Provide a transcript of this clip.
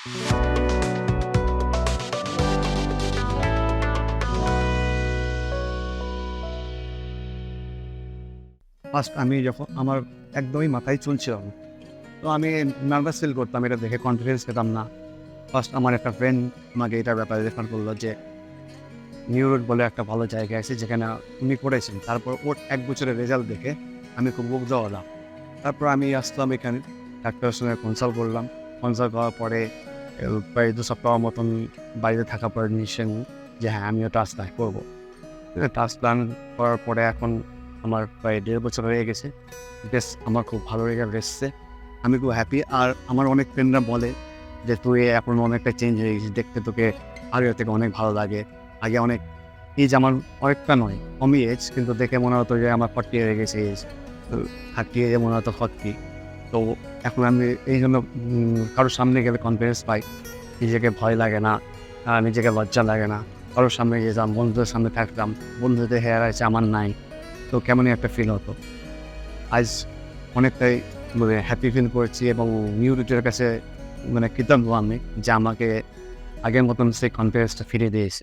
First আমি যখন আমার একদমই মাথায় চলছিল না, তো আমি নার্ভাস ফিল করতাম, এটা দেখে কনফিডেন্স পেতাম না। ফার্স্ট আমার একটা ফ্রেন্ড আমাকে এটার ব্যাপারে রেফার করলো যে নিউরোড বলে একটা ভালো জায়গা আছে যেখানে উনি করেছেন। তারপর ওর 1 বছরের রেজাল্ট দেখে আমি খুব মুগ্ধ হলাম। তারপর আমি আসলাম এখানে, ডাক্তারের সঙ্গে কনসাল্ট করলাম। কনসাল্ট করার পরে প্রায় 2 সপ্তাহ মতন বাড়িতে থাকার পরে ডিসিশন যে হ্যাঁ, আমিও ট্রান্সপ্লান্ট করবো। ট্রান্সপ্লান্ট করার পরে এখন আমার প্রায় 1.5 বছর হয়ে গেছে। বেশ আমার খুব ভালো রেজাল্ট এসছে, আমি খুব হ্যাপি। আর আমার অনেক ফ্রেন্ডরা বলে যে তুই এখন অনেকটা চেঞ্জ হয়ে গেছিস, দেখতে তোকে আগের থেকে অনেক ভালো লাগে। আগে অনেক এজ আমার অনেকটা নয়, কমই এজ, কিন্তু দেখে মনে হতো যে আমার 40 হয়ে গেছে এজ, 30 এজে মনে হতো 40। তো এখন আমি এই জন্য কারোর সামনে গেলে কনফিডেন্স পাই, নিজেকে ভয় লাগে না, নিজেকে লজ্জা লাগে না। কারোর সামনে যেতাম, বন্ধুদের সামনে থাকতাম, বন্ধুদের হেয়ার আছে আমার নাই, তো কেমনই একটা ফিল হতো। আজ অনেকটাই হ্যাপি ফিল করছি এবং নিউরোটের কাছে কৃতজ্ঞ আমি যে আমাকে আগের মতন সেই কনফিডেন্সটা ফিরিয়ে দিয়েছে।